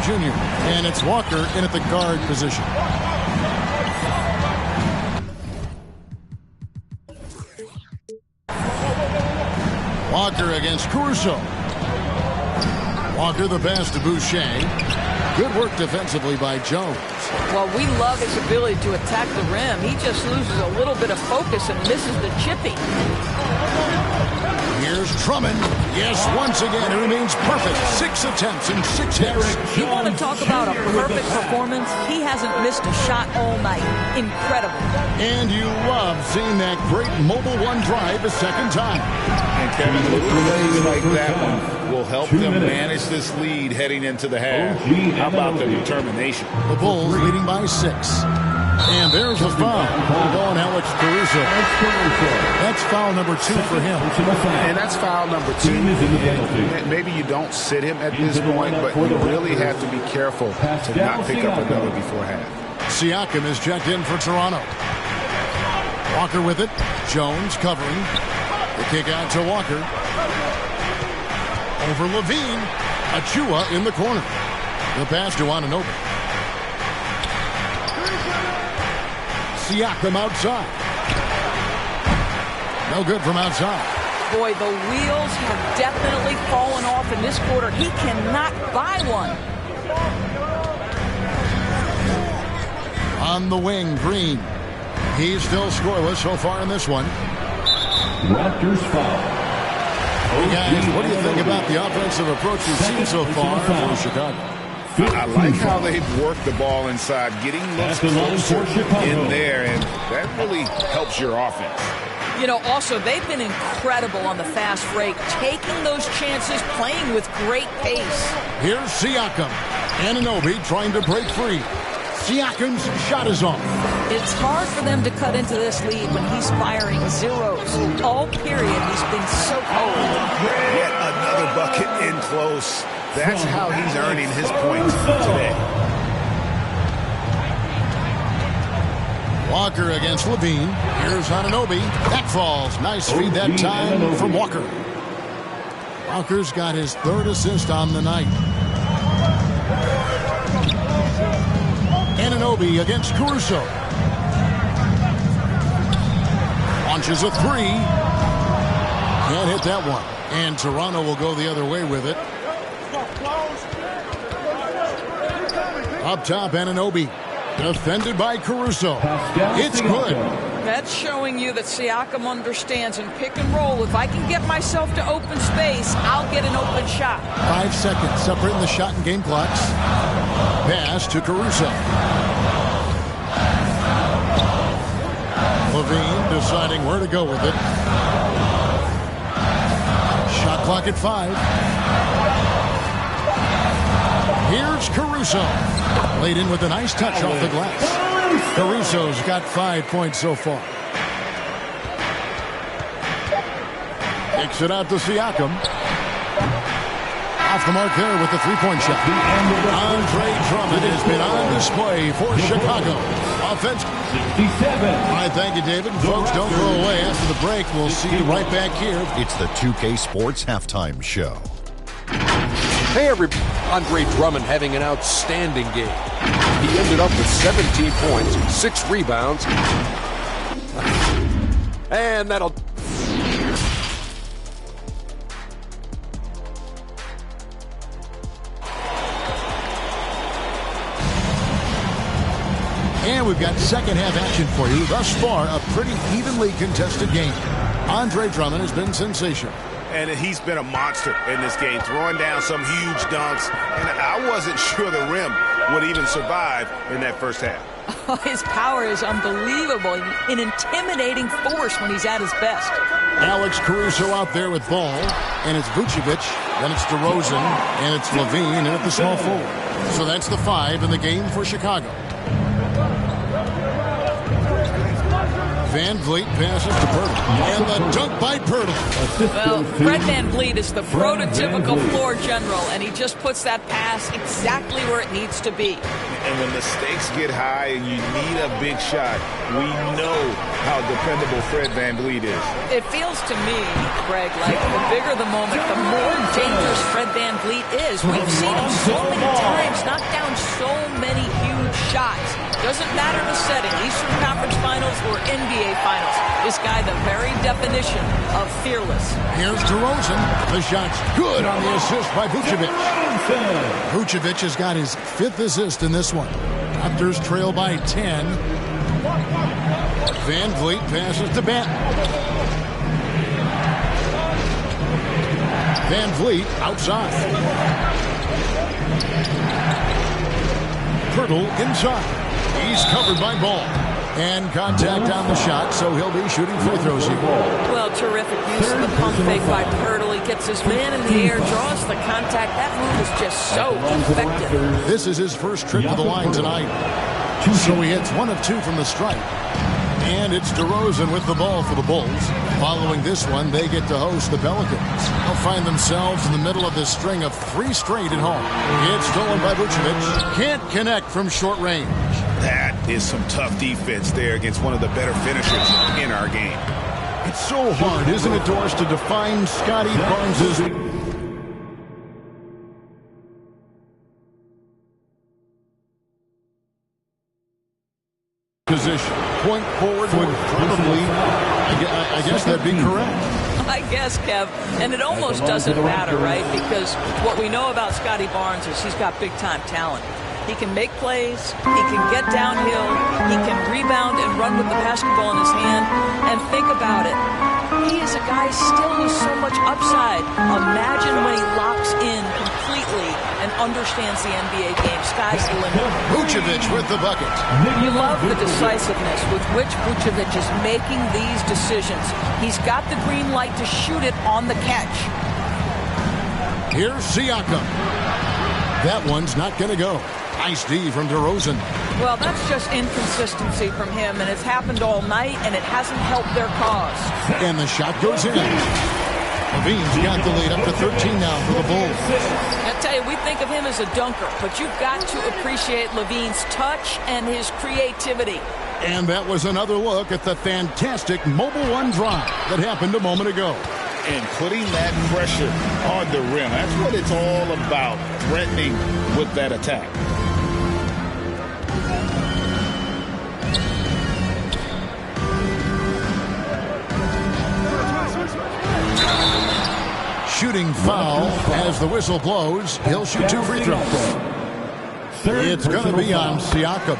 Jr. And it's Walker in at the guard position. Walker against Caruso. Walker the pass to Boucher. Good work defensively by Jones. Well, we love his ability to attack the rim. He just loses a little bit of focus and misses the chipping. Here's Drummond. Yes, once again, it remains perfect. 6 attempts and 6 hits. You want to talk about a perfect performance? He hasn't missed a shot all night. Incredible. And you love seeing that great mobile one drive a second time. And Kevin, little plays like that one will help them manage this lead heading into the half. How about the determination? The Bulls leading by 6. And there's the foul. On Alex Caruso. That's foul number 2 for him. And that's foul number 2. And maybe you don't sit him at this point, but you really have to be careful to not pick up another before half. Siakam is checked in for Toronto. Walker with it. Jones covering. The kick out to Walker. Over Levine. Achua in the corner. The pass to Anunoby. Siakam outside. No good from outside. Boy, the wheels have definitely fallen off in this quarter. He cannot buy one. On the wing, Green. He's still scoreless so far in this one. Raptors foul. Hey guys, what do you think about the offensive approach we've seen so far for Chicago? I like how they've worked the ball inside, getting looks closer in there, and that really helps your offense. You know, also, they've been incredible on the fast break, taking those chances, playing with great pace. Here's Siakam. Anunoby trying to break free. Siakam's shot is off. It's hard for them to cut into this lead when he's firing zeros. All period, he's been so cold. Yet another bucket in close. That's how he's earning his points today. Walker against Levine. Here's Anunoby. That falls. Nice feed that time from Walker. Walker's got his 3rd assist on the night. Anunoby against Caruso. Launches a 3. Can't hit that one. And Toronto will go the other way with it. Up top, Anunoby. Defended by Caruso. It's good. That's showing you that Siakam understands in pick and roll. If I can get myself to open space, I'll get an open shot. 5 seconds separating the shot and game clocks. Pass to Caruso. Levine deciding where to go with it. Shot clock at 5. Here's Caruso. Laid in with a nice touch off the glass. Caruso's got 5 points so far. Kicks it out to Siakam. Off the mark there with the 3-point shot. Andre Drummond has been on display for Chicago. Offense. 67. All right, thank you, David. Folks, don't go away. After the break, we'll see you right back here. It's the 2K Sports Halftime Show. Hey, everybody. Andre Drummond having an outstanding game. He ended up with 17 points, 6 rebounds. And that'll... And we've got second half action for you. Thus far, a pretty evenly contested game. Andre Drummond has been sensational. And he's been a monster in this game, throwing down some huge dunks. And I wasn't sure the rim would even survive in that first half. His power is unbelievable. An intimidating force when he's at his best. Alex Caruso out there with ball. And it's Vucevic. Then it's DeRozan. And it's Levine in at the small forward. So that's the 5 in the game for Chicago. Van Vliet passes to Pirtle. And the dunk by Pirtle. Well, Fred VanVleet is the prototypical floor general, and he just puts that pass exactly where it needs to be. And when the stakes get high and you need a big shot, we know how dependable Fred VanVleet is. It feels to me, Greg, like the bigger the moment, the more dangerous Fred VanVleet is. We've seen him so many times knock down so many huge shots. Doesn't matter the setting, Eastern Conference Finals or NBA Finals. This guy, the very definition of fearless. Here's DeRozan. The shot's good on the assist by Vucevic. Vucevic has got his 5th assist in this one. Raptors trail by 10. Van Vliet passes to Benton. Van Vliet outside. Pirtle inside. He's covered by Ball. And contact on the shot, so he'll be shooting free throws here. Well, terrific use of the pump fake by Pirtle. He gets his man in the air, draws the contact. That move is just so effective. This is his first trip to the line tonight. So he hits 1 of 2 from the stripe. And it's DeRozan with the ball for the Bulls. Following this one, they get to host the Pelicans. They'll find themselves in the middle of this string of 3 straight at home. It's stolen by Vucevic. Can't connect from short range. That is some tough defense there against one of the better finishers in our game. It's so hard, isn't it, Doris, to define Scotty Barnes' position. Point forward would probably, I guess that'd be correct. I guess, Kev, and it almost doesn't matter, right? Because what we know about Scotty Barnes is he's got big-time talent. He can make plays, he can get downhill, he can rebound and run with the basketball in his hand. And think about it, he is a guy still with so much upside. Imagine when he locks in completely and understands the NBA game. Sky's the limit. Vucevic with the bucket. You love the decisiveness with which Vucevic is making these decisions. He's got the green light to shoot it on the catch. Here's Siakam. That one's not going to go. Nice D from DeRozan. Well, that's just inconsistency from him, and it's happened all night, and it hasn't helped their cause. And the shot goes in. Levine's got the lead up to 13 now for the Bulls. I tell you, we think of him as a dunker, but you've got to appreciate Levine's touch and his creativity. And that was another look at the fantastic Mobile One drive that happened a moment ago. And putting that pressure on the rim. That's what it's all about, threatening with that attack. Shooting foul as the whistle blows. He'll shoot 2 free throws. It's going to be on Siakam.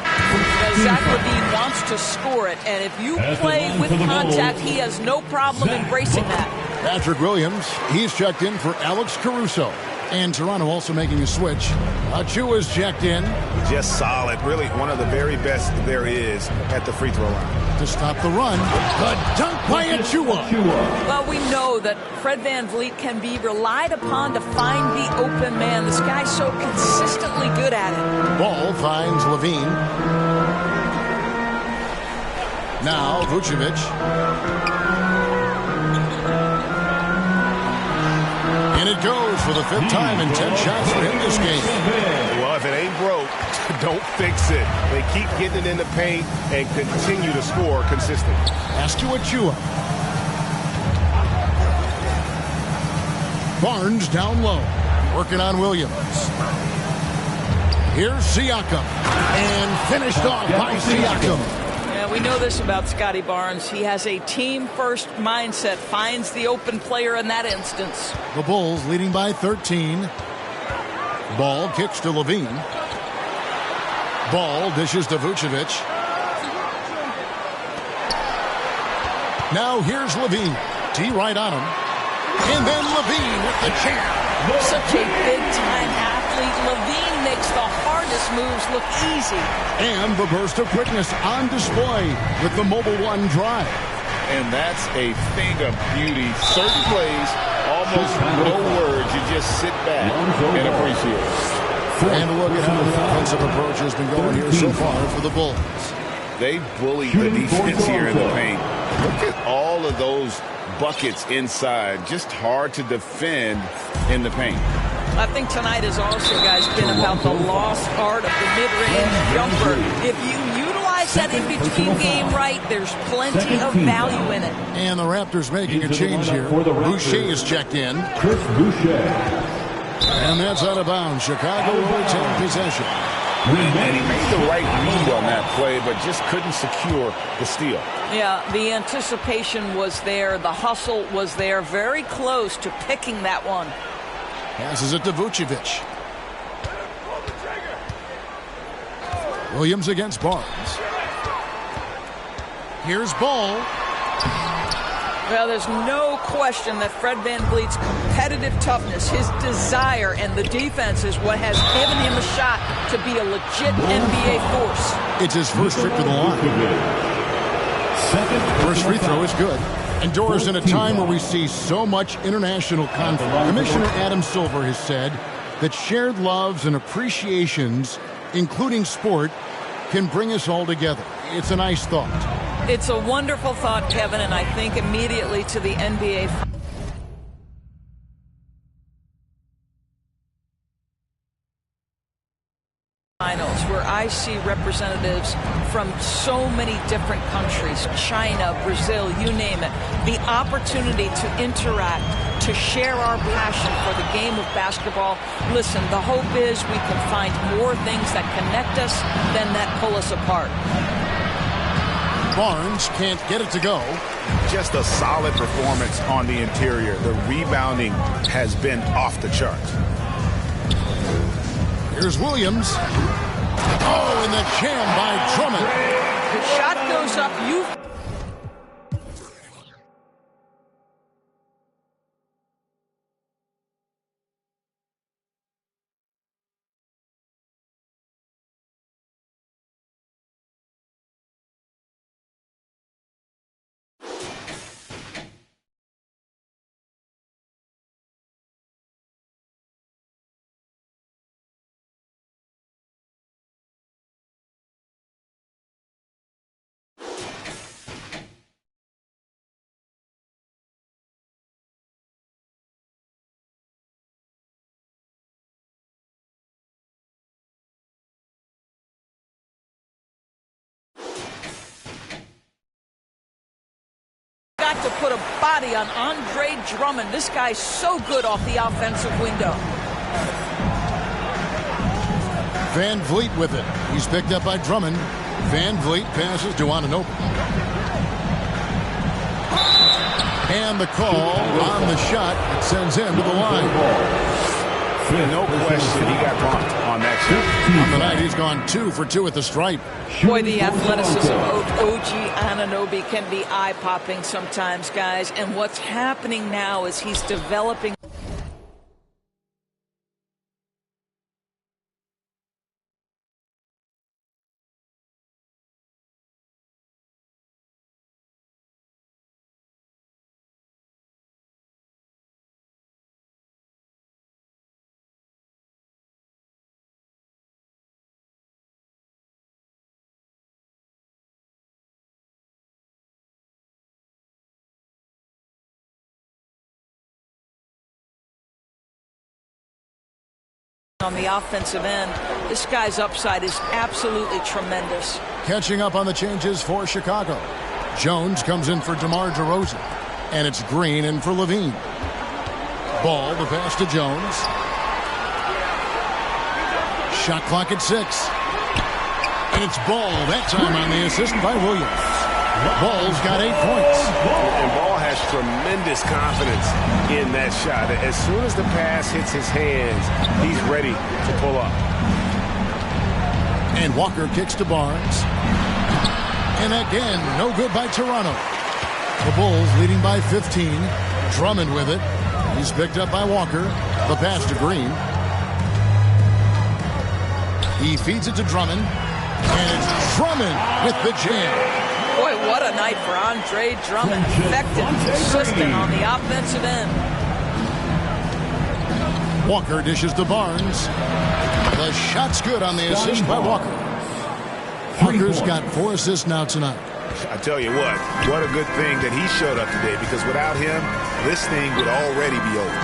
Zach LaVine wants to score it, and if you play with contact, he has no problem embracing that. Patrick Williams, he's checked in for Alex Caruso. And Toronto also making a switch. Achua's checked in. Just solid. Really one of the very best there is at the free throw line. To stop the run, the dunk by Achua. Well, we know that Fred VanVleet can be relied upon to find the open man. This guy's so consistently good at it. Ball finds Levine. Now Vucevic. And it goes for the 5th time in 10 shots in this game. Well, if it ain't broke, don't fix it. They keep getting it in the paint and continue to score consistently. Pass to Achua. Barnes down low. Working on Williams. Here's Siakam. And finished off by Siakam. Yeah, we know this about Scotty Barnes. He has a team-first mindset, finds the open player in that instance. The Bulls leading by 13. Ball kicks to Levine. Ball dishes to Vucevic. Now here's Levine. T right on him. And then Levine with the chair. Such a big-time athlete. Levine makes the hardest moves look easy. And the burst of quickness on display with the Mobile One drive. And that's a thing of beauty. Certain plays, almost no words. You just sit back and appreciate it. And look at how the offensive approach has been going here so far for the Bulls. They bullied the defense here in the paint. Look at all of those buckets inside. Just hard to defend in the paint. I think tonight has also, guys, been about the lost art of the mid-range jumper. If you utilize that in-between game right, there's plenty of value in it. And the Raptors making a change here. Boucher is checked in. Chris Boucher. And that's out of bounds. Chicago will retain possession. And he made the right read on that play, but just couldn't secure the steal. Yeah, the anticipation was there. The hustle was there. Very close to picking that one. Passes it to Vucevic. Williams against Barnes. Here's Ball. Well, there's no question that Fred VanVleet's competitive toughness, his desire, and the defense is what has given him a shot to be a legit NBA force. It's his first trip to the line. First free throw is good. Indoors in a time where we see so much international conflict, Commissioner Adam Silver has said that shared loves and appreciations, including sport, can bring us all together. It's a nice thought. It's a wonderful thought, Kevin, and I think immediately to the NBA Finals, where I see representatives from so many different countries, China, Brazil, you name it. The opportunity to interact, to share our passion for the game of basketball. Listen, the hope is we can find more things that connect us than that pull us apart. Barnes can't get it to go. Just a solid performance on the interior. The rebounding has been off the charts. Here's Williams. Oh, and the jam by Drummond. The shot goes up. Got to put a body on Andre Drummond. This guy's so good off the offensive window. VanVleet with it. He's picked up by Drummond. VanVleet passes to Anunoby. And the call on the shot that sends him to the line. No question he got bumped on that shot. On the night, he's gone 2 for 2 at the stripe. Boy, the athleticism of OG Anunoby can be eye-popping sometimes, guys. And what's happening now is he's developing. On the offensive end, this guy's upside is absolutely tremendous. Catching up on the changes for Chicago. Jones comes in for DeMar DeRozan. And it's Green in for Levine. Ball, the pass to Jones. Shot clock at 6. And it's Ball, that time on the assist by Williams. Ball's got 8 points. And Ball has tremendous confidence in that shot. As soon as the pass hits his hands, he's ready to pull up. And Walker kicks to Barnes. And again, no good by Toronto. The Bulls leading by 15. Drummond with it. He's picked up by Walker. The pass to Green. He feeds it to Drummond. And it's Drummond with the jam. Boy, what a night for Andre Drummond. Effective, consistent on the offensive end. Walker dishes to Barnes. The shot's good on the assist by Walker. Walker's got 4 assists now tonight. I tell you what a good thing that he showed up today, because without him, this thing would already be over.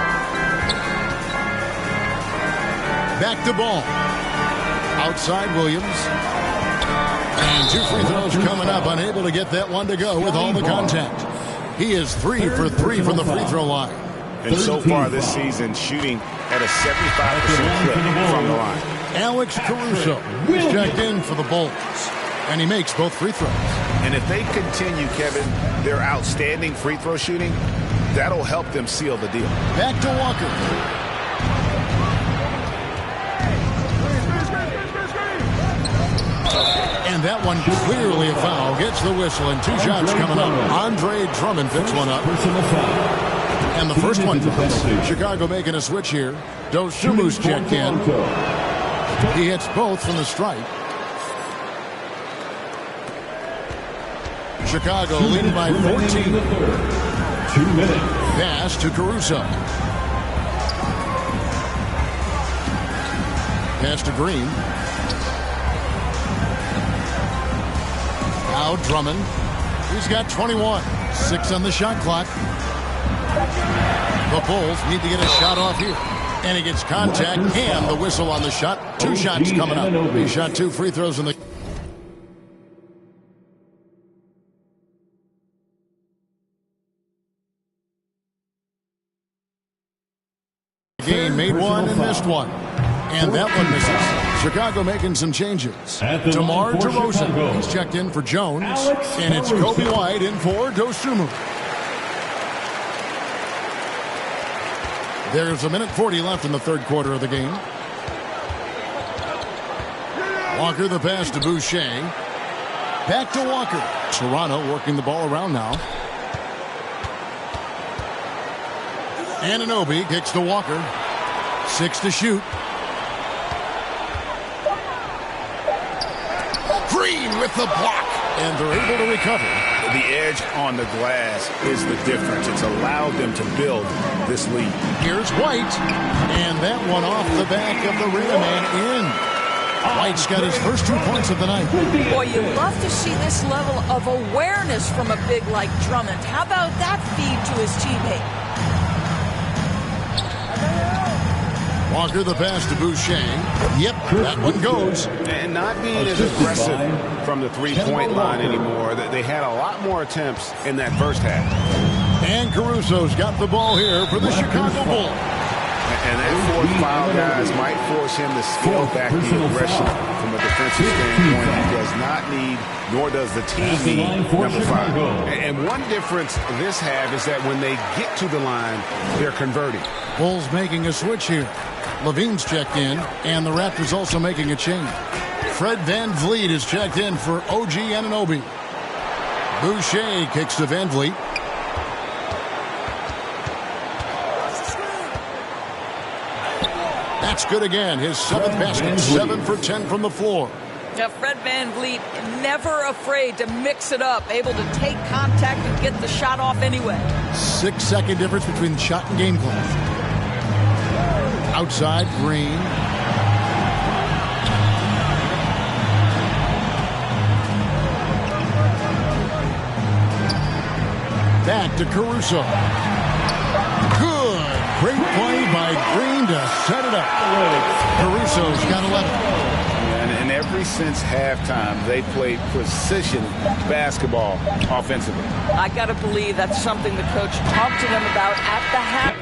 Back to ball. Outside Williams. And 2 free throws coming up. Unable to get that one to go with all the contact. He is 3 for 3 from the free throw line. And so far this season, shooting at a 75% clip from the line. Alex Caruso is checked in for the Bulls. And he makes both free throws. And if they continue, Kevin, their outstanding free throw shooting, that'll help them seal the deal. Back to Walker. And that one clearly a foul. Gets the whistle, and 2 shots coming up. Andre Drummond picks one up. And the first one drops. Chicago making a switch here. Dosumu's checked in. He hits both from the stripe. Chicago leading by 14. 2 minutes. Pass to Caruso. Pass to Green. Now Drummond. He's got 21. 6 on the shot clock. The Bulls need to get a shot off here. And he gets contact and the whistle on the shot. 2 shots coming up. He shot 2 free throws in the game. Made one and missed one. And that one misses. Chicago making some changes. DeMar DeRozan. He's checked in for Jones. And it's Kobe White in for Dosumu. There's 1:40 left in the third quarter of the game. Walker the pass to Boucher. Back to Walker. Toronto working the ball around now. Anunoby kicks to Walker. 6 to shoot. Green with the block. And they're able to recover. The edge on the glass is the difference. It's allowed them to build this lead. Here's White. And that one off the back of the rim and in. White's got his first 2 points of the night. Boy, you love to see this level of awareness from a big like Drummond. How about that feed to his teammate? Walker the pass to Boucher. Yep, that one goes. And not being as aggressive from the three-point line anymore. They had a lot more attempts in that first half. And Caruso's got the ball here for the Chicago Bulls. And that 4th foul, guys, might force him to scale back the aggression from a defensive standpoint. He does not need, nor does the team need, number 5. And one difference this half is that when they get to the line, they're converting. Bulls making a switch here. Levine's checked in, and the Raptors also making a change. Fred VanVleet is checked in for OG Anunoby. Boucher kicks to VanVleet. That's good again. His 7th basket. 7 for 10 from the floor. Now, Fred VanVleet never afraid to mix it up, able to take contact and get the shot off anyway. 6-second difference between shot and game clock. Outside, Green. Back to Caruso. Good. Great play by Green to set it up. Caruso's got 11. And ever since halftime, they played precision basketball offensively. I got to believe that's something the coach talked to them about at the half.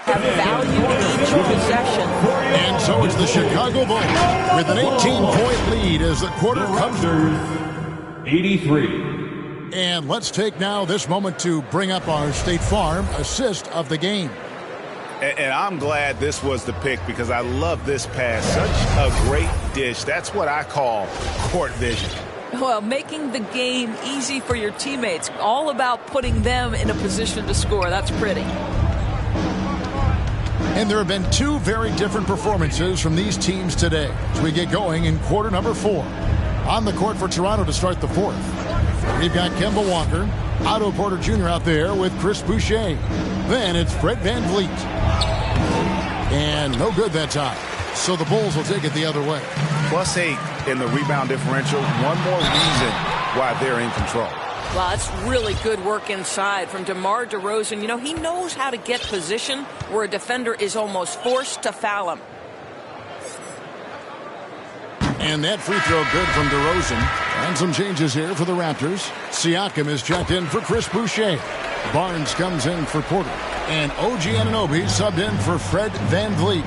Have value each possession. And so it's the Chicago Bulls with an 18-point lead as the quarter comes. 83. And let's take now this moment to bring up our State Farm assist of the game. And I'm glad this was the pick because I love this pass. Such a great dish. That's what I call court vision. Well, making the game easy for your teammates. All about putting them in a position to score. That's pretty. And there have been 2 very different performances from these teams today as we get going in quarter number 4. On the court for Toronto to start the fourth. We've got Kemba Walker, Otto Porter Jr. out there with Chris Boucher. Then it's Fred VanVleet. And no good that time. So the Bulls will take it the other way. +8 in the rebound differential. One more reason why they're in control. Wow, that's really good work inside from DeMar DeRozan. You know, he knows how to get position where a defender is almost forced to foul him. And that free throw good from DeRozan. And some changes here for the Raptors. Siakam is checked in for Chris Boucher. Barnes comes in for Porter. And OG Anunoby subbed in for Fred VanVleet.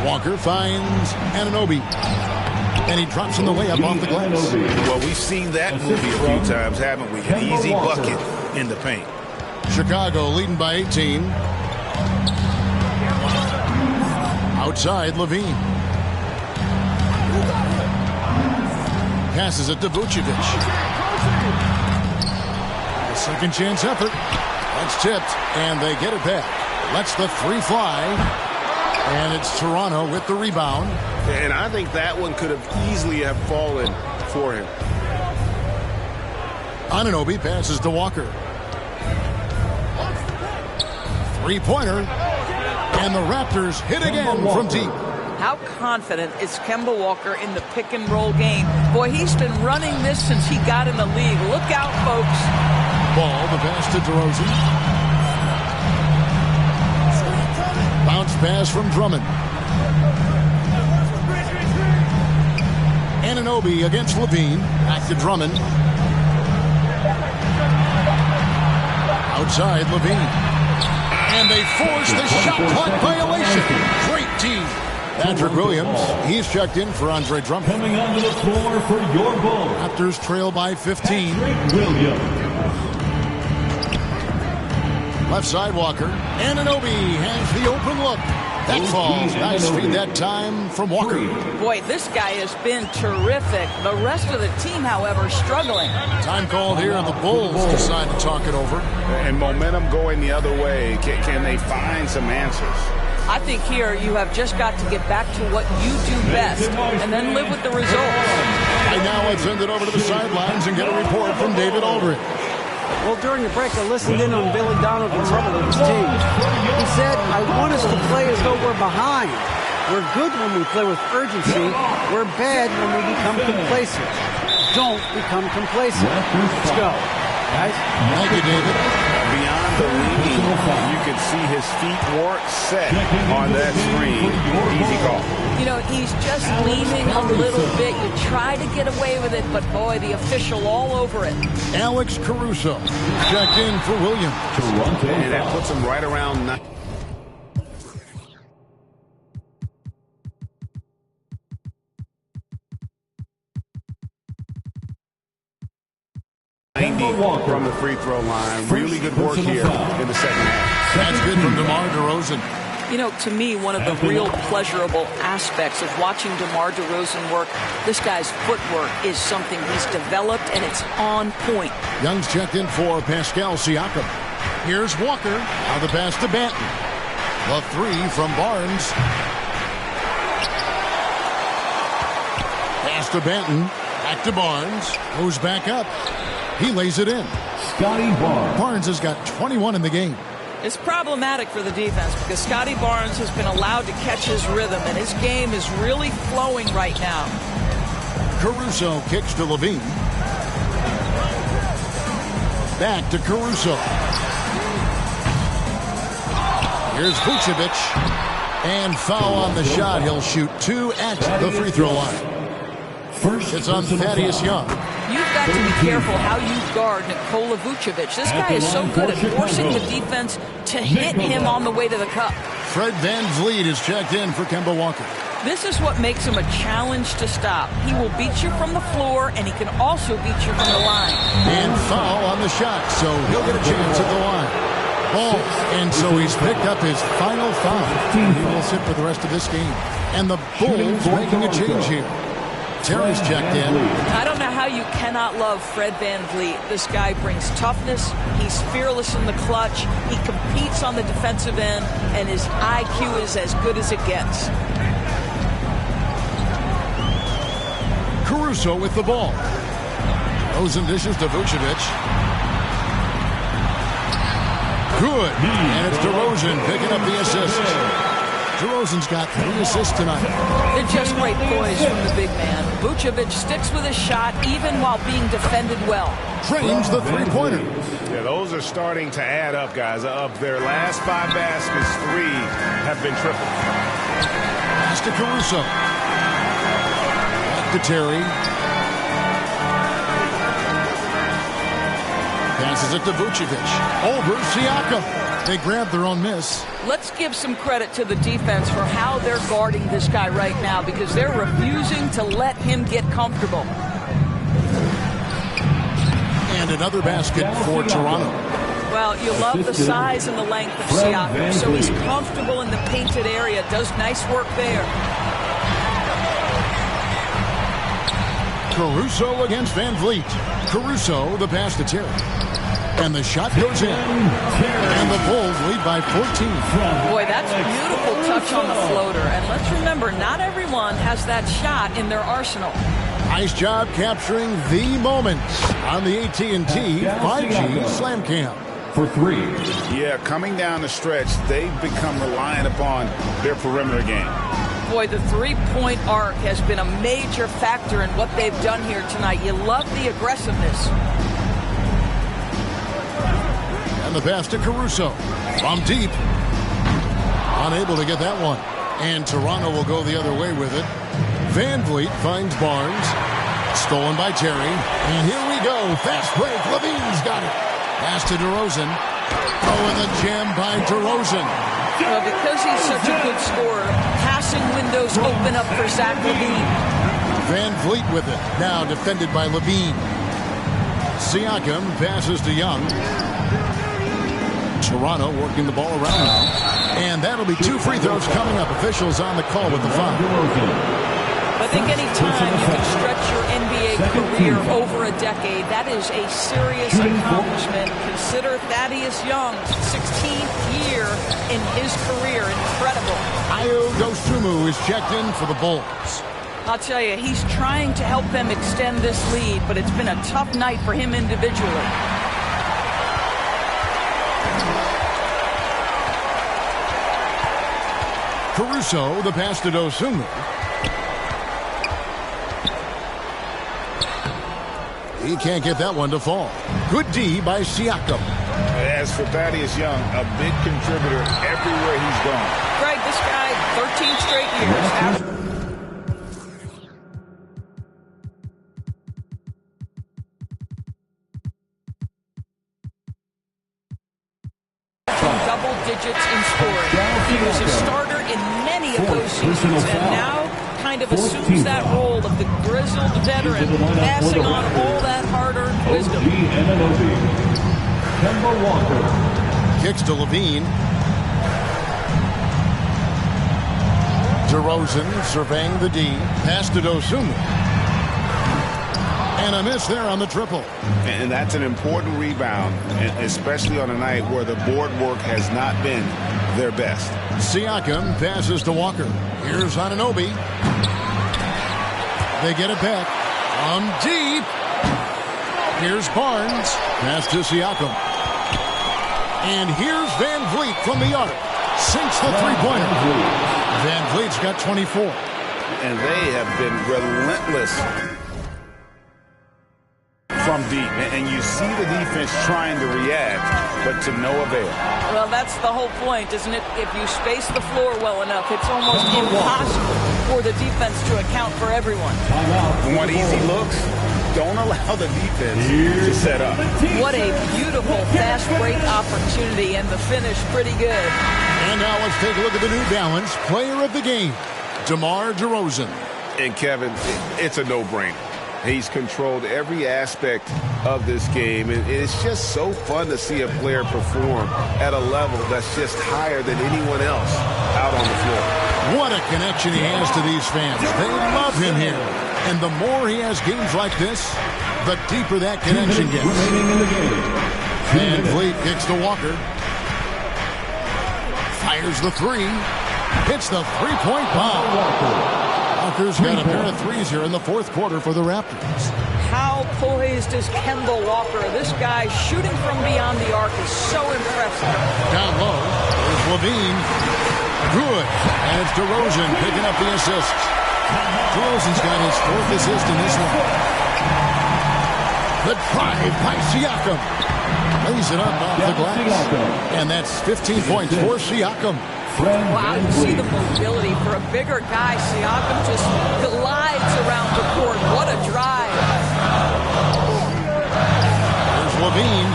Walker finds Anunoby. And he drops in the layup off the glass. Well, we've seen that movie a few times, haven't we? An easy bucket in the paint. Chicago leading by 18. Outside, Levine. Passes it to Vucevic. A second chance effort. That's tipped, and they get it back. Lets the three fly. And it's Toronto with the rebound. And I think that one could have easily have fallen for him. Anunoby passes to Walker. Three-pointer. And the Raptors hit again from deep. How confident is Kemba Walker in the pick-and-roll game? Boy, he's been running this since he got in the league. Look out, folks. Ball, the pass to DeRozan. Bounce pass from Drummond. Anunoby against Levine. Back to Drummond. Outside, Levine. And they force the shot clock violation. Great team. Patrick Williams, he's checked in for Andre Drummond. Coming onto the floor for your Bulls. Raptors trail by 15. Patrick Williams. Left side, Walker. Anunoby has the open look. That falls. Nice feed that time from Walker. Boy, this guy has been terrific. The rest of the team, however, struggling. Time called here, and the Bulls decide to talk it over. And momentum going the other way. Can they find some answers? I think here you have just got to get back to what you do best and then live with the results. And now let's send it over to the sidelines and get a report from David Aldridge. Well, during the break, I listened in on Billy Donovan's huddle with his team. He said, I want us to play as though we're behind. We're good when we play with urgency. We're bad when we become complacent. Don't become complacent. Let's go. Guys? Thank you, David. Beyond the leading, you can see his feet weren't set on that screen. Easy call. You know, he's just leaning a little bit. You try to get away with it, but boy, the official all over it. Alex Caruso checked in for Williams. And that puts him right around 9. From the free throw line. Really good work here in the second half. That's good from DeMar DeRozan. You know, to me, one of the real pleasurable aspects of watching DeMar DeRozan work, this guy's footwork is something he's developed, and it's on point. Young's checked in for Pascal Siakam. Here's Walker. Now the pass to Banton. The three from Barnes. Pass to Banton. Back to Barnes. Goes back up. He lays it in. Scotty Barnes. Barnes has got 21 in the game. It's problematic for the defense because Scotty Barnes has been allowed to catch his rhythm, and his game is really flowing right now. Caruso kicks to Levine. Back to Caruso. Here's Vucevic. And foul on the shot. He'll shoot two at the free throw line. First, it's on Thaddeus Young. You've got to be careful how you guard Nikola Vucevic. This guy is so good at forcing the defense to hit him on the way to the cup. Fred VanVleet is checked in for Kemba Walker. This is what makes him a challenge to stop. He will beat you from the floor, and he can also beat you from the line. And foul on the shot, so he'll get a chance at the line. Ball, and so he's picked up his final foul. He will sit for the rest of this game. And the Bulls making a change here. Terry's checked in. I don't know how you cannot love Fred VanVleet. This guy brings toughness. He's fearless in the clutch. He competes on the defensive end, and his IQ is as good as it gets. Caruso with the ball. Rosen dishes to Vucevic. Good. And it's DeRozan picking up the assist. DeRozan's got 3 assists tonight. They're just great poise from the big man. Vucevic sticks with his shot even while being defended well. Drains the three-pointer. Yeah, those are starting to add up, guys. Of their last 5 baskets, 3 have been triple. Pass to Caruso. Back to Terry. Passes it to Vucevic. Over Siakam. They grab their own miss. Let's give some credit to the defense for how they're guarding this guy right now because they're refusing to let him get comfortable. And another basket for Toronto. Well, you love the size and the length of Siakam, so he's comfortable in the painted area. Does nice work there. Caruso against Van Vliet. Caruso, the pass to Terry. And the shot goes in. And the Bulls lead by 14. Boy, that's a beautiful touch on the floater. And let's remember, not everyone has that shot in their arsenal. Nice job capturing the moments on the AT&T 5G Slam Cam. For 3. Yeah, coming down the stretch, they've become reliant upon their perimeter game. Boy, the three-point arc has been a major factor in what they've done here tonight. You love the aggressiveness. And the pass to Caruso from deep. Unable to get that one. And Toronto will go the other way with it. Van Vliet finds Barnes. Stolen by Terry. And here we go. Fast break. Levine's got it. Pass to DeRozan. Oh, and the jam by DeRozan. Well, because he's such a good scorer, passing windows open up for Zach LaVine. Van Vliet with it. Now defended by LaVine. Siakam passes to Young. Toronto working the ball around now. And that'll be 2 free throws coming up. Officials on the call with the foul. I think any time you can stretch your NBA career over a decade, that is a serious accomplishment. Consider Thaddeus Young's 16th year in his career. Incredible. Ayo Dosunmu is checked in for the Bulls. I'll tell you, he's trying to help them extend this lead, but it's been a tough night for him individually. Caruso, the pass to Dosunmu. He can't get that one to fall. Good D by Siakam. As for Thaddeus Young, a big contributor everywhere he's gone. Greg, this guy, 13 straight years. Double digits in scoring. He was a starter in many of those seasons and now kind of assumes that role of the grizzled veteran, passing on all that hard-earned wisdom. Kicks to LaVine. DeRozan surveying the D. Pass to Dosunmu. And a miss there on the triple. And that's an important rebound, especially on a night where the board work has not been their best. Siakam passes to Walker. Here's Anunoby. They get it back. From deep. Here's Barnes. Pass to Siakam. And here's Van Vliet from the arc. Sinks the three-pointer. Van Vliet's got 24. And they have been relentless from deep. And you see the defense trying to react, but to no avail. Well, that's the whole point, isn't it? If you space the floor well enough, it's almost impossible for the defense to account for everyone. And what easy looks, don't allow the defense to set up. What a beautiful fast break opportunity, and the finish pretty good. And now let's take a look at the New Balance player of the game, DeMar DeRozan. And Kevin, it's a no-brainer. He's controlled every aspect of this game, and it's just so fun to see a player perform at a level that's just higher than anyone else out on the floor. What a connection he has to these fans. They love him here. And the more he has games like this, the deeper that connection gets. Van Vliet kicks to Walker. Fires the three. Hits the three-point bomb. Walker's got a pair of threes here in the fourth quarter for the Raptors. How poised is Kemba Walker? This guy shooting from beyond the arc is so impressive. Down low, there's Levine. Good. And it's DeRozan picking up the assist. DeRozan's got his fourth assist in this one. The drive by Siakam. Lays it up off the glass. And that's 15 points for Siakam. Wow, you see the mobility for a bigger guy. Siakam just glides around the court. What a drive. There's Levine.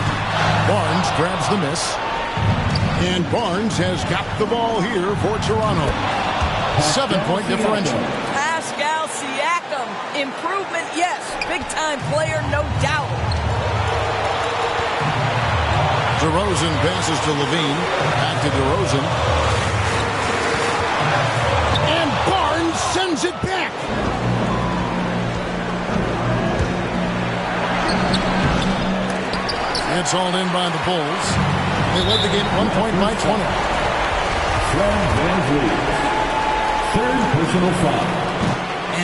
Barnes grabs the miss. And Barnes has got the ball here for Toronto. 7-point differential. Pascal Siakam. Improvement, yes. Big-time player, no doubt. DeRozan passes to Levine. Back to DeRozan. And Barnes sends it back. It's all in by the Bulls. They led the game at 1 point by 20. Third personal foul.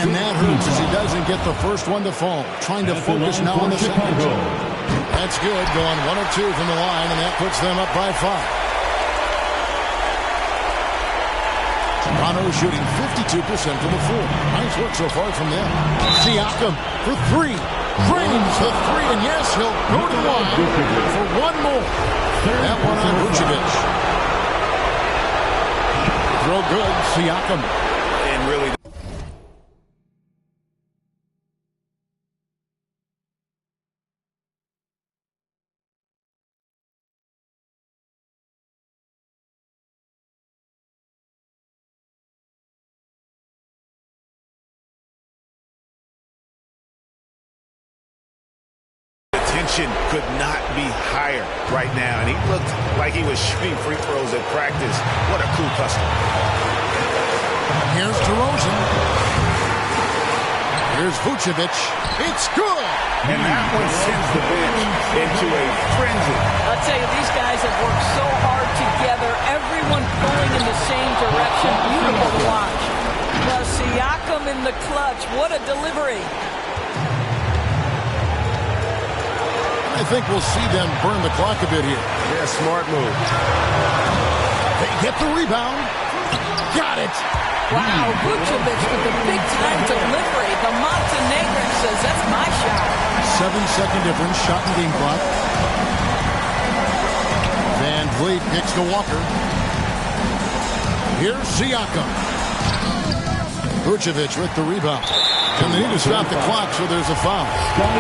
And that hurts as he doesn't get the first one to fall. Trying to focus now on the second. That's good. Going 1 of 2 from the line, and that puts them up by 5. Toronto shooting 52% from the floor. Nice work so far from them. Siakam for 3. Drains the 3, and yes, he'll go to the line for one more. That one on Vucevic. Throw good, Siakam. And really... could not be higher right now, and he looked like he was shooting free throws at practice. What a cool customer. Here's DeRozan. Here's Vucevic. It's good. And that one sends the bench into a frenzy. I'll tell you, these guys have worked so hard together. Everyone pulling in the same direction. Beautiful to watch. Well, Siakam in the clutch. What a delivery. I think we'll see them burn the clock a bit here. Yeah, smart move. They get the rebound. Got it. Wow, Vucevic with the big-time delivery. The Montenegrin says, that's my shot. 7-second difference, shot and game clock. Van Vliet kicks to Walker. Here's Siakam. Vucevic with the rebound. And they need to stop the clock, so there's a foul.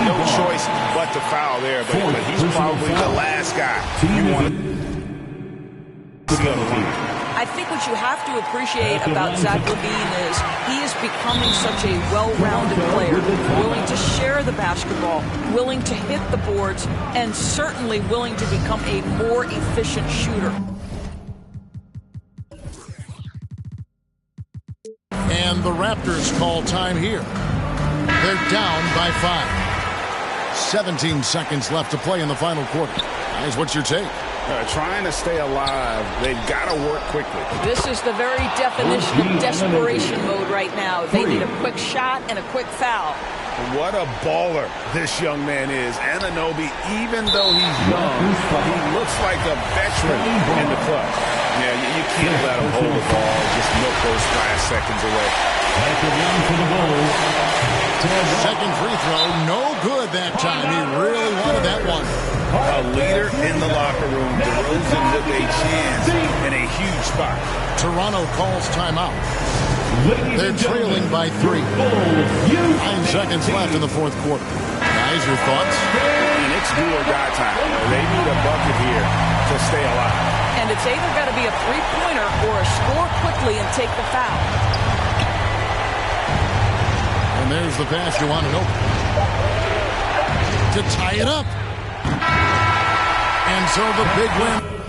No choice but to foul there, but he's probably the last guy you want to see on the line. I think what you have to appreciate about Zach LaVine is he is becoming such a well-rounded player, willing to share the basketball, willing to hit the boards, and certainly willing to become a more efficient shooter. And the Raptors call time here. They're down by 5. 17 seconds left to play in the final quarter. Guys, what's your take? Trying to stay alive, they've got to work quickly. This is the very definition of desperation mode right now. They need a quick shot and a quick foul. What a baller this young man is. Anunoby, even though he's young, he looks like a veteran in the clutch. Yeah, you can't let him hold the ball, just milk those last seconds away. Second free throw, no good that time. He really wanted that one. A leader in the locker room. DeRozan with a chance in a huge spot. Toronto calls timeout. They're trailing by 3. 9 seconds left in the fourth quarter. Guys, your thoughts? And it's do or die time. They need a bucket here to stay alive. And it's either got to be a three-pointer or a score quickly and take the foul. And there's the pass to Anunoby to tie it up. And so the big win.